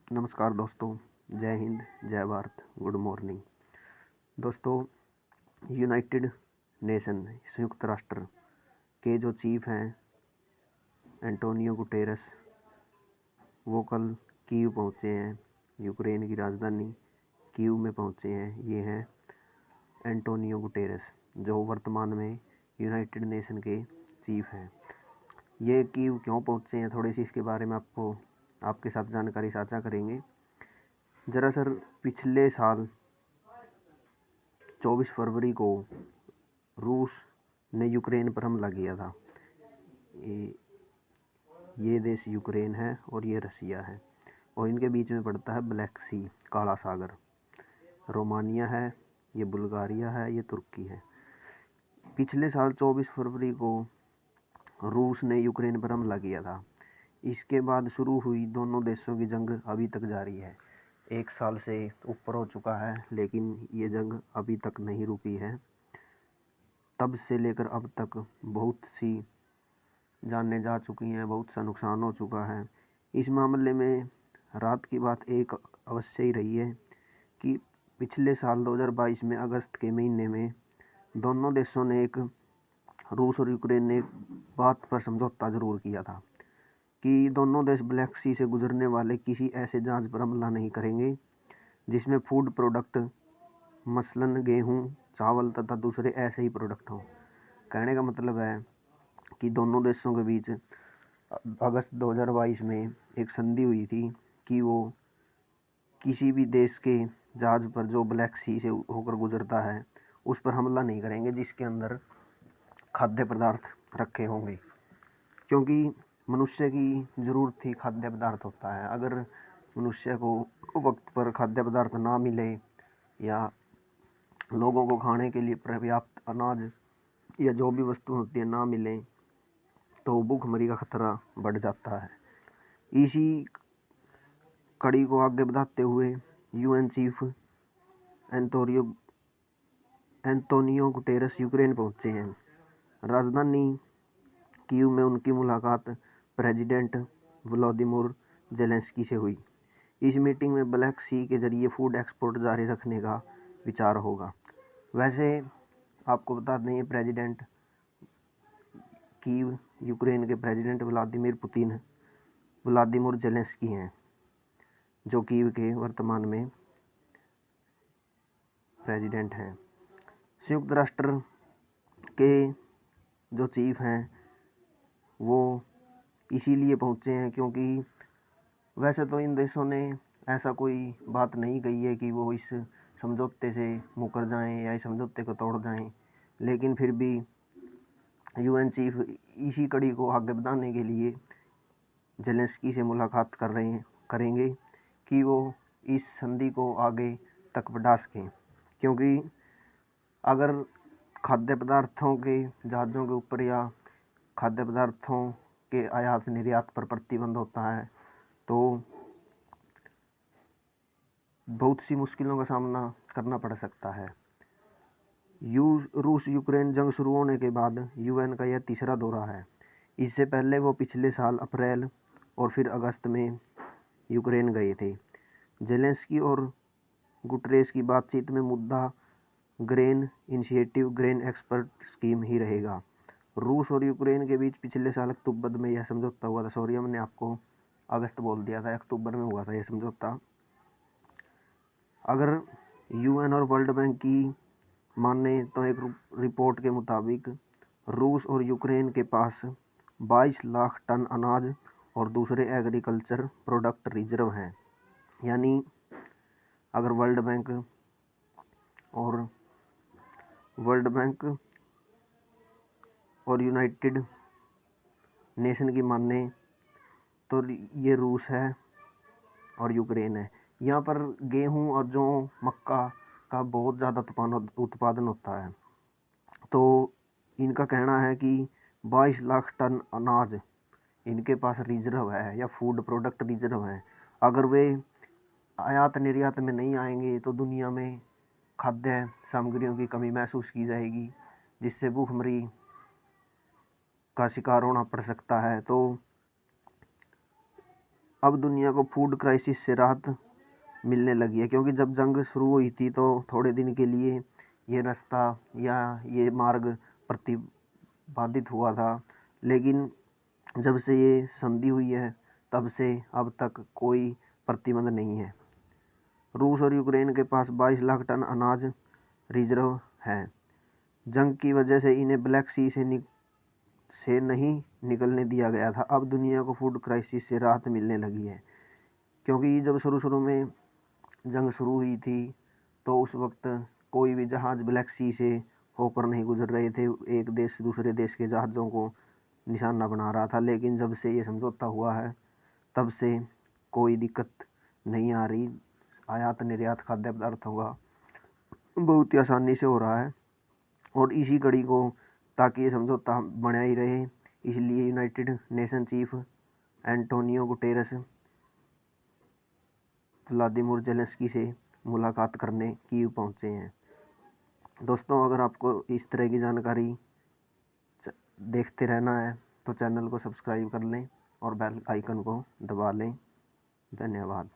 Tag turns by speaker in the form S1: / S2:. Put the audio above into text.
S1: नमस्कार दोस्तों, जय हिंद, जय भारत, गुड मॉर्निंग। दोस्तों, यूनाइटेड नेशन संयुक्त राष्ट्र के जो चीफ हैं एंटोनियो गुटेरेस, वो कल कीव पहुँचे हैं। यूक्रेन की राजधानी कीव में पहुँचे हैं। ये हैं एंटोनियो गुटेरेस, जो वर्तमान में यूनाइटेड नेशन के चीफ हैं। ये कीव क्यों पहुँचे हैं, थोड़ी सी इसके बारे में आपके साथ जानकारी साझा करेंगे। दरअसल पिछले साल 24 फरवरी को रूस ने यूक्रेन पर हमला किया था। ये देश यूक्रेन है और ये रसिया है, और इनके बीच में पड़ता है ब्लैक सी, काला सागर। रोमानिया है, ये बुल्गारिया है, ये तुर्की है। पिछले साल 24 फरवरी को रूस ने यूक्रेन पर हमला किया था। इसके बाद शुरू हुई दोनों देशों की जंग अभी तक जारी है। 1 साल से ऊपर हो चुका है, लेकिन ये जंग अभी तक नहीं रुकी है। तब से लेकर अब तक बहुत सी जानें जा चुकी हैं, बहुत सा नुकसान हो चुका है। इस मामले में रात की बात एक अवश्य ही रही है कि पिछले साल 2022 में अगस्त के महीने में दोनों देशों ने रूस और यूक्रेन ने एक बात पर समझौता जरूर किया था कि दोनों देश ब्लैक सी से गुजरने वाले किसी ऐसे जहाज पर हमला नहीं करेंगे जिसमें फूड प्रोडक्ट मसलन गेहूं, चावल तथा दूसरे ऐसे ही प्रोडक्ट हों। कहने का मतलब है कि दोनों देशों के बीच अगस्त 2022 में एक संधि हुई थी कि वो किसी भी देश के जहाज पर जो ब्लैक सी से होकर गुजरता है उस पर हमला नहीं करेंगे जिसके अंदर खाद्य पदार्थ रखे होंगे, क्योंकि मनुष्य की ज़रूरत ही खाद्य पदार्थ होता है। अगर मनुष्य को वक्त पर खाद्य पदार्थ ना मिले या लोगों को खाने के लिए पर्याप्त अनाज या जो भी वस्तु होती है ना मिले, तो भूखमरी का खतरा बढ़ जाता है। इसी कड़ी को आगे बढ़ाते हुए UN chief Antonio Guterres Ukraine पहुंचे हैं। राजधानी कीव में उनकी मुलाकात प्रेसिडेंट व्लादिमीर जेलेंस्की से हुई। इस मीटिंग में ब्लैक सी के जरिए फूड एक्सपोर्ट जारी रखने का विचार होगा। वैसे आपको बता दें, प्रेसिडेंट कीव यूक्रेन के प्रेसिडेंट व्लादिमीर जेलेंस्की हैं, जो कीव के वर्तमान में प्रेसिडेंट हैं। संयुक्त राष्ट्र के जो चीफ हैं वो इसीलिए पहुँचे हैं क्योंकि वैसे तो इन देशों ने ऐसा कोई बात नहीं कही है कि वो इस समझौते से मुकर जाएं या इस समझौते को तोड़ जाएं, लेकिन फिर भी यूएन चीफ इसी कड़ी को आगे बढ़ाने के लिए जेलेंस्की से मुलाकात करेंगे कि वो इस संधि को आगे तक बढ़ा सकें। क्योंकि अगर खाद्य पदार्थों के जहाज़ों के ऊपर या खाद्य पदार्थों के आयात निर्यात पर प्रतिबंध होता है तो बहुत सी मुश्किलों का सामना करना पड़ सकता है। रूस यूक्रेन जंग शुरू होने के बाद यूएन का यह तीसरा दौरा है। इससे पहले वो पिछले साल अप्रैल और फिर अगस्त में यूक्रेन गए थे। जेलेंस्की और गुटरेस की बातचीत में मुद्दा grain initiative, grain expert scheme ही रहेगा। रूस और यूक्रेन के बीच पिछले साल अक्टूबर में यह समझौता हुआ था। सॉरी, हमने आपको अगस्त बोल दिया था, अक्टूबर में हुआ था यह समझौता। अगर यूएन और वर्ल्ड बैंक की माने तो एक रिपोर्ट के मुताबिक रूस और यूक्रेन के पास 22 लाख टन अनाज और दूसरे एग्रीकल्चर प्रोडक्ट रिजर्व हैं। यानी अगर वर्ल्ड बैंक और यूनाइटेड नेशन की माने तो ये रूस है और यूक्रेन है। यहाँ पर गेहूं और जौ, मक्का का बहुत ज़्यादा उत्पादन होता है। तो इनका कहना है कि 22 लाख टन अनाज इनके पास रिजर्व है या फूड प्रोडक्ट रिजर्व है। अगर वे आयात निर्यात में नहीं आएंगे तो दुनिया में खाद्य सामग्रियों की कमी महसूस की जाएगी, जिससे भूखमरी का शिकार होना पड़ सकता है। तो अब दुनिया को फूड क्राइसिस से राहत मिलने लगी है, क्योंकि जब जंग शुरू हुई थी तो थोड़े दिन के लिए ये रास्ता या ये मार्ग प्रतिपादित हुआ था, लेकिन जब से ये संधि हुई है तब से अब तक कोई प्रतिबंध नहीं है। रूस और यूक्रेन के पास 22 लाख टन अनाज रिजर्व है। जंग की वजह से इन्हें ब्लैक सी से नहीं निकलने दिया गया था। अब दुनिया को फूड क्राइसिस से राहत मिलने लगी है, क्योंकि जब शुरू में जंग शुरू हुई थी तो उस वक्त कोई भी जहाज़ ब्लैक सी से होकर नहीं गुजर रहे थे। एक देश दूसरे देश के जहाज़ों को निशाना बना रहा था, लेकिन जब से ये समझौता हुआ है तब से कोई दिक्कत नहीं आ रही। आयात निर्यात खाद्य पदार्थों का बहुत ही आसानी से हो रहा है, और इसी कड़ी को ताकि ये समझौता बना ही रहे, इसलिए United nation chief Antonio Guterres Vladimir Zelensky से मुलाकात करने कीव पहुंचे हैं। दोस्तों, अगर आपको इस तरह की जानकारी देखते रहना है तो चैनल को सब्सक्राइब कर लें और बेल आइकन को दबा लें। धन्यवाद।